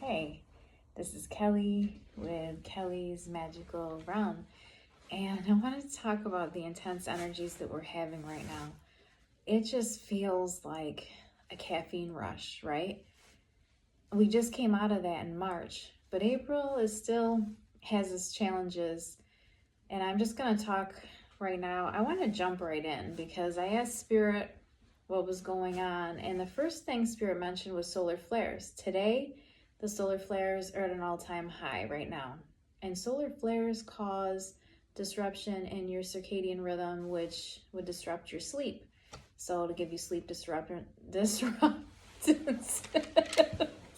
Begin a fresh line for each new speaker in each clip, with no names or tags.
Hey, this is Kelly with Kelly's Magical Realm, and I wanted to talk about the intense energies that we're having right now. It just feels like a caffeine rush, right? We just came out of that in March, but April is still has its challenges, and I'm just going to talk right now. I want to jump right in because I asked Spirit what was going on, and the first thing Spirit mentioned was solar flares. Today, the solar flares are at an all-time high right now, and solar flares cause disruption in your circadian rhythm, which would disrupt your sleep. So to give you sleep disruptance.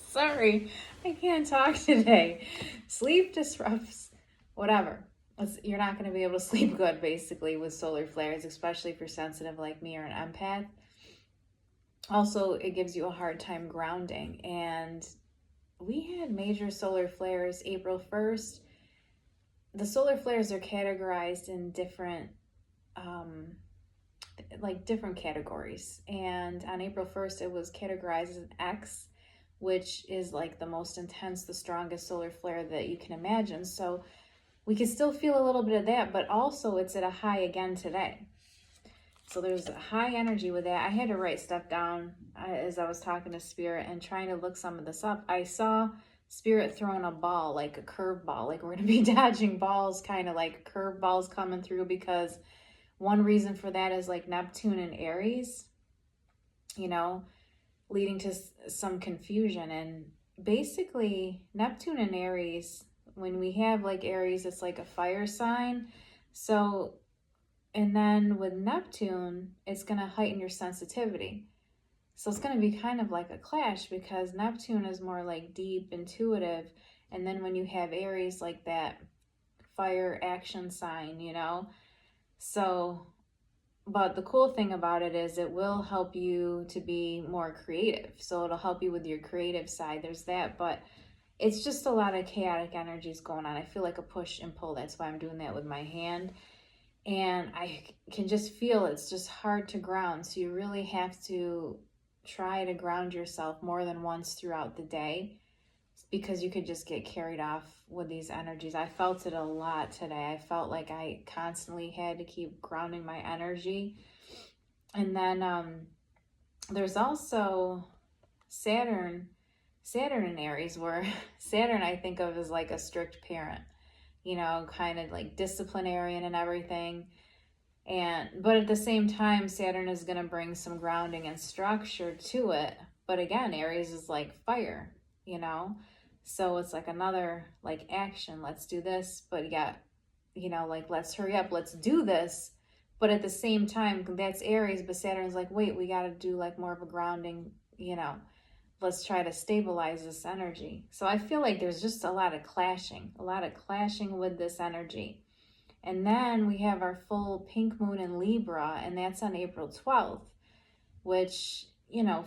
Sorry, I can't talk today. Sleep disrupts whatever. You're not going to be able to sleep good basically with solar flares, especially if you're sensitive like me or an empath. Also, it gives you a hard time grounding, and we had major solar flares April 1st. The solar flares are categorized in different different categories, and on April 1st it was categorized as X, which is like the most intense, the strongest solar flare that you can imagine. So we can still feel a little bit of that, but also it's at a high again today. So there's a high energy with that. I had to write stuff down as I was talking to Spirit and trying to look some of this up. I saw Spirit throwing a ball, like a curve ball, like we're going to be dodging balls, kind of like curve balls coming through, because one reason for that is like Neptune and Aries, leading to some confusion. And basically, Neptune and Aries, when we have like Aries, it's like a fire sign. So and then with Neptune, it's going to heighten your sensitivity. So it's going to be kind of like a clash, because Neptune is more like deep, intuitive. And then when you have Aries, like that fire action sign, So, but the cool thing about it is it will help you to be more creative. So it'll help you with your creative side. There's that. But it's just a lot of chaotic energies going on. I feel like a push and pull. That's why I'm doing that with my hand. And I can just feel it's just hard to ground. So you really have to try to ground yourself more than once throughout the day, because you could just get carried off with these energies. I felt it a lot today. I felt like I constantly had to keep grounding my energy. And then there's also Saturn in Aries, where Saturn I think of as like a strict parent, kind of like disciplinarian and everything. But at the same time, Saturn is going to bring some grounding and structure to it. But again, Aries is like fire, So it's like another like action. Let's do this, but like let's hurry up, let's do this. But at the same time, that's Aries, but Saturn's like, wait, we got to do like more of a grounding, let's try to stabilize this energy. So I feel like there's just a lot of clashing with this energy. And then we have our full pink moon in Libra, and that's on April 12th, which,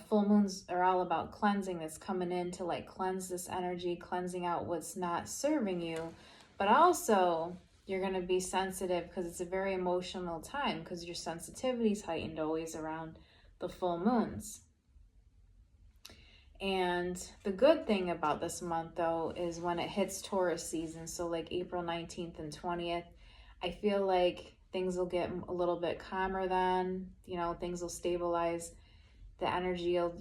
full moons are all about cleansing. That's coming in to like cleanse this energy, cleansing out what's not serving you. But also you're going to be sensitive, because it's a very emotional time, because your sensitivity is heightened always around the full moons. And the good thing about this month, though, is when it hits Taurus season, so like April 19th and 20th, I feel like things will get a little bit calmer then, things will stabilize. The energy will,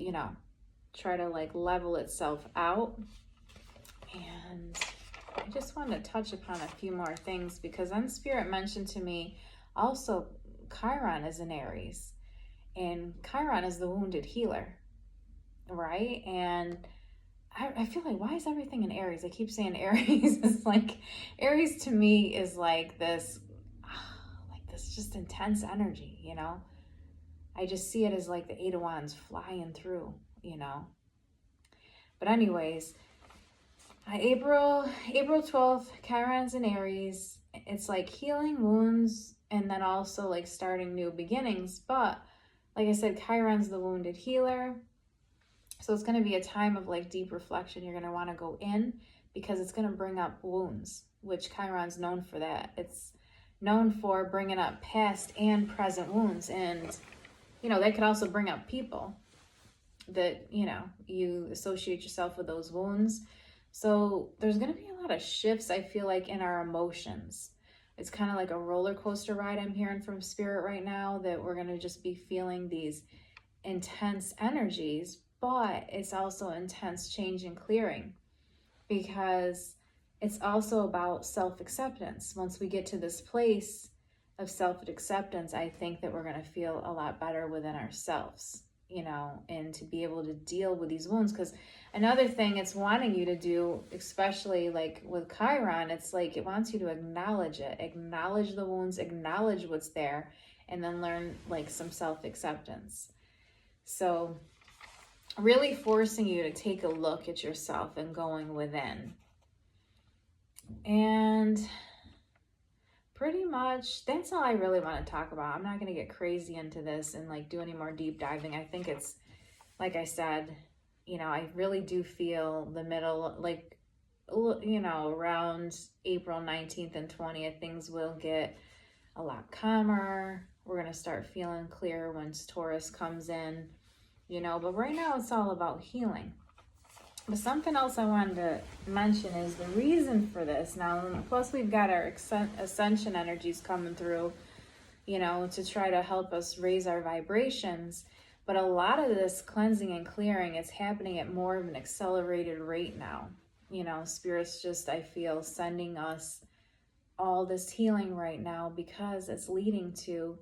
try to like level itself out. And I just want to touch upon a few more things, because then Spirit mentioned to me also Chiron is in Aries, and Chiron is the wounded healer. Right? And I feel like, why is everything in Aries? I keep saying Aries is like, Aries to me is like this just intense energy, I just see it as like the Eight of Wands flying through, But anyways, April 12th, Chiron's in Aries. It's like healing wounds and then also like starting new beginnings. But like I said, Chiron's the wounded healer. So it's going to be a time of like deep reflection. You're going to want to go in, because it's going to bring up wounds, which Chiron's known for that. It's known for bringing up past and present wounds. And, that could also bring up people that, you associate yourself with those wounds. So there's going to be a lot of shifts, I feel like, in our emotions. It's kind of like a roller coaster ride I'm hearing from spirit right now, that we're going to just be feeling these intense energies, but it's also intense change and clearing, because it's also about self-acceptance. Once we get to this place of self-acceptance, I think that we're going to feel a lot better within ourselves, you know, and to be able to deal with these wounds. Because another thing it's wanting you to do, especially like with Chiron, it's like it wants you to acknowledge it, acknowledge the wounds, acknowledge what's there, and then learn like some self-acceptance. So really forcing you to take a look at yourself and going within. And pretty much that's all I really want to talk about. I'm not going to get crazy into this and like do any more deep diving. I think it's, like I said, you know, I really do feel the middle, like, you know, around April 19th and 20th, things will get a lot calmer. We're going to start feeling clear once Taurus comes in, you know, but right now it's all about healing. But something else I wanted to mention is the reason for this. Now, plus we've got our ascension energies coming through, you know, to try to help us raise our vibrations. But a lot of this cleansing and clearing is happening at more of an accelerated rate now. You know, Spirit's just, I feel, sending us all this healing right now because it's leading to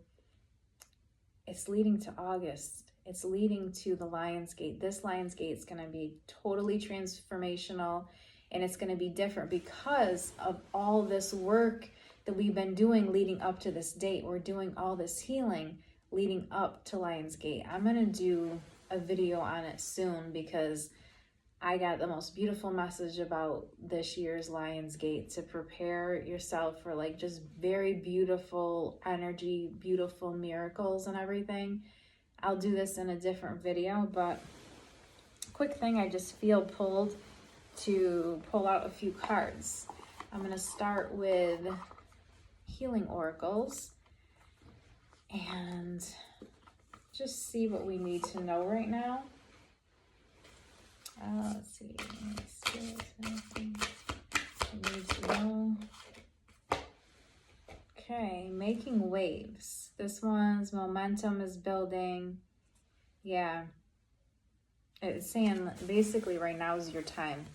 August. It's leading to the Lion's Gate. This Lion's Gate is going to be totally transformational, and it's going to be different because of all this work that we've been doing leading up to this date. We're doing all this healing leading up to Lion's Gate. I'm going to do a video on it soon because I got the most beautiful message about this year's Lion's Gate, to prepare yourself for like just very beautiful energy, beautiful miracles and everything. I'll do this in a different video, but quick thing, I just feel pulled to pull out a few cards. I'm going to start with Healing Oracles and just see what we need to know right now. Let's see. Anything I need to know. Okay, making waves. This one's momentum is building. Yeah. It's saying basically right now is your time.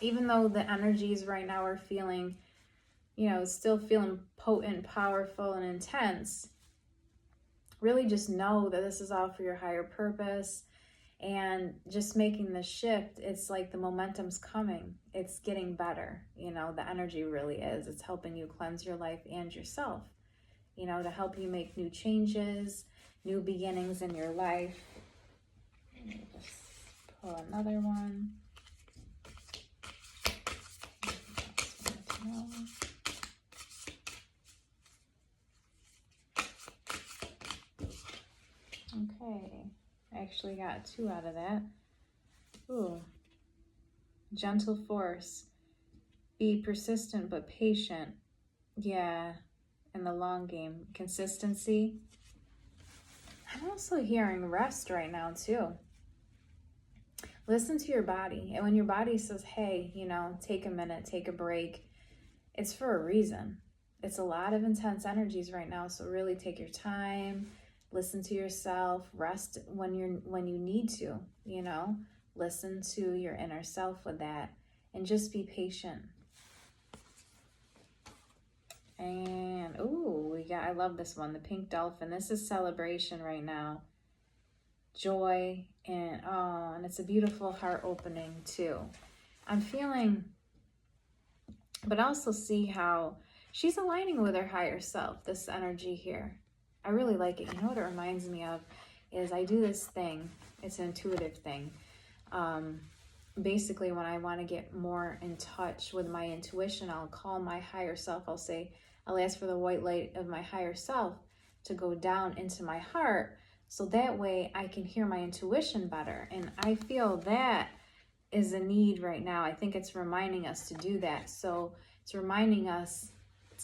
Even though the energies right now are feeling, you know, still feeling potent, powerful, and intense, really just know that this is all for your higher purpose. And just making the shift, it's like the momentum's coming. It's getting better. You know, the energy really is. It's helping you cleanse your life and yourself, you know, to help you make new changes, new beginnings in your life. Let me just pull another one. Okay. I actually got 2 out of that. Ooh. Gentle force. Be persistent but patient. Yeah. In the long game. Consistency. I'm also hearing rest right now too. Listen to your body. And when your body says, hey, you know, take a minute, take a break, it's for a reason. It's a lot of intense energies right now. So really take your time. Listen to yourself, rest when you need to, you know, listen to your inner self with that, and just be patient. And I love this one, the pink dolphin. This is celebration right now, joy, and it's a beautiful heart opening too. I'm feeling, but also see how she's aligning with her higher self, this energy here. I really like it. You know what it reminds me of is I do this thing. It's an intuitive thing. Basically, when I want to get more in touch with my intuition, I'll call my higher self. I'll ask for the white light of my higher self to go down into my heart, so that way I can hear my intuition better. And I feel that is a need right now. I think it's reminding us to do that. So it's reminding us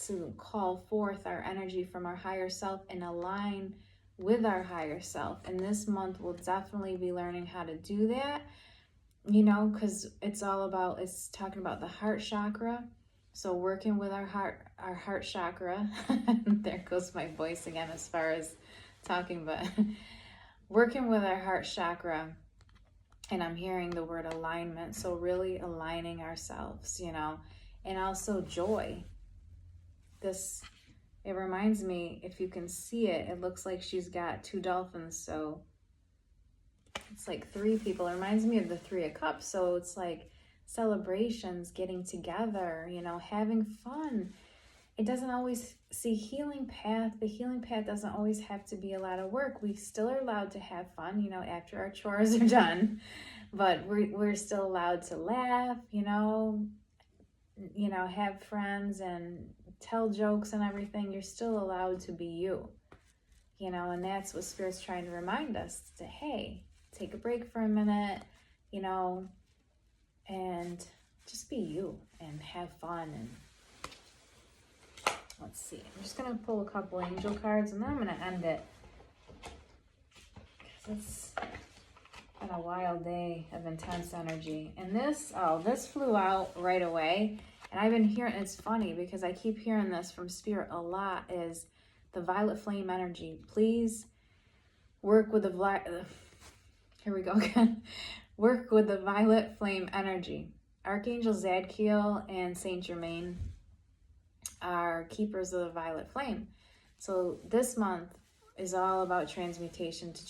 to call forth our energy from our higher self and align with our higher self. And this month we'll definitely be learning how to do that. you know, because it's talking about the heart chakra. So working with our heart chakra, there goes my voice again as far as talking, but working with our heart chakra, and I'm hearing the word alignment. So really aligning ourselves, you know, and also joy. It reminds me, if you can see it, it looks like she's got two dolphins. So it's like three people. It reminds me of the Three of Cups. So it's like celebrations, getting together, you know, having fun. It doesn't always see healing path. The healing path doesn't always have to be a lot of work. We still are allowed to have fun, you know, after our chores are done. But we're still allowed to laugh, you know, have friends and tell jokes and everything. You're still allowed to be you, you know, and that's what Spirit's trying to remind us to, hey, take a break for a minute, you know, and just be you and have fun. And let's see, I'm just going to pull a couple angel cards and then I'm going to end it. Because it's been a wild day of intense energy. And this flew out right away. And I've been hearing, it's funny because I keep hearing this from Spirit a lot, is the violet flame energy. Please work with here we go again. Work with the violet flame energy. Archangel Zadkiel and Saint Germain are keepers of the violet flame. So this month is all about transmutation, to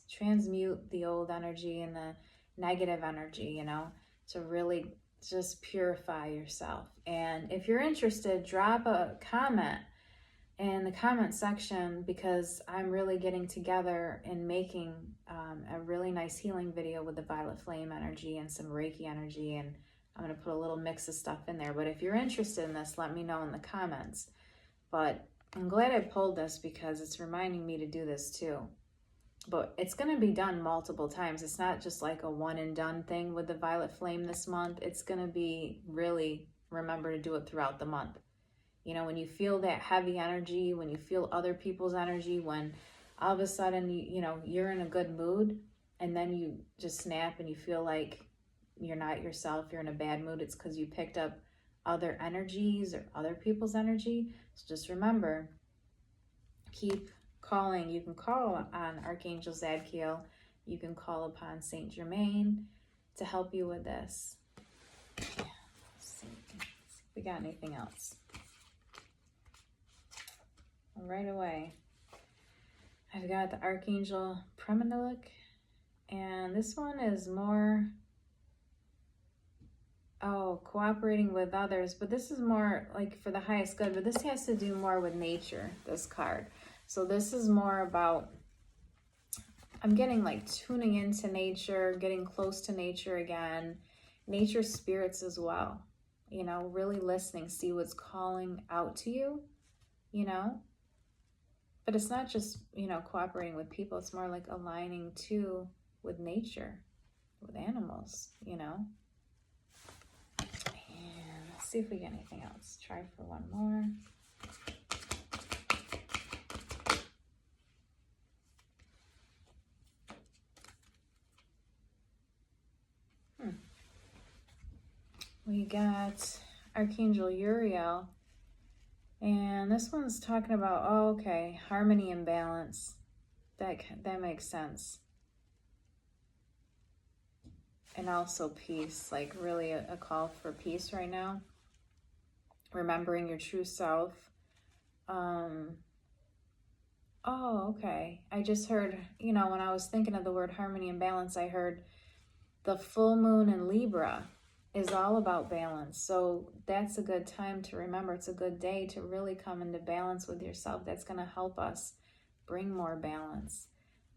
transmute the old energy and the negative energy, you know, to really just purify yourself. And if you're interested, drop a comment in the comment section, because I'm really getting together and making a really nice healing video with the violet flame energy and some Reiki energy, and I'm going to put a little mix of stuff in there. But if you're interested in this, let me know in the comments. But I'm glad I pulled this because it's reminding me to do this too. But it's going to be done multiple times. It's not just like a one and done thing with the violet flame this month. It's going to be really, remember to do it throughout the month. You know, when you feel that heavy energy, when you feel other people's energy, when all of a sudden, you're in a good mood and then you just snap and you feel like you're not yourself, you're in a bad mood, it's because you picked up other energies or other people's energy. So just remember, keep calling. You can call on Archangel Zadkiel. You can call upon Saint Germain to help you with this. Let's see if we got anything else. Right away, I've got the Archangel Preminilik, and this one is more, cooperating with others, but this is more like for the highest good, but this has to do more with nature, this card. So this is more about, I'm getting like tuning into nature, getting close to nature again, nature spirits as well, you know, really listening, see what's calling out to you, you know. But it's not just, cooperating with people. It's more like aligning too with nature, with animals, you know. And let's see if we get anything else. Try for one more. We got Archangel Uriel. And this one's talking about, harmony and balance. That makes sense. And also peace, like really a call for peace right now. Remembering your true self. I just heard, when I was thinking of the word harmony and balance, I heard the full moon in Libra is all about balance. So that's a good time to remember. It's a good day to really come into balance with yourself. That's going to help us bring more balance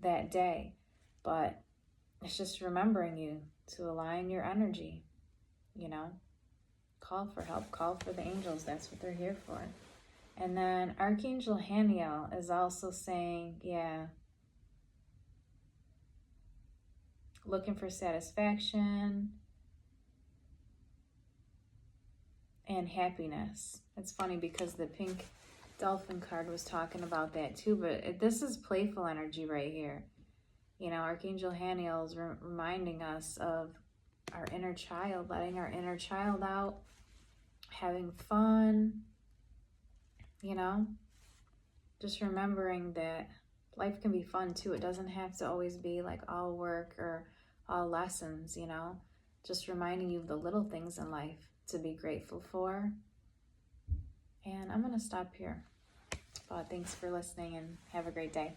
that day. But it's just remembering you to align your energy, call for help, call for the angels. That's what they're here for. And then Archangel Haniel is also saying, looking for satisfaction and happiness. It's funny because the pink dolphin card was talking about that too, but this is playful energy right here. Archangel Haniel is reminding us of our inner child, letting our inner child out, having fun, you know, just remembering that life can be fun too. It doesn't have to always be like all work or all lessons, you know, just reminding you of the little things in life to be grateful for. And I'm going to stop here. But thanks for listening and have a great day.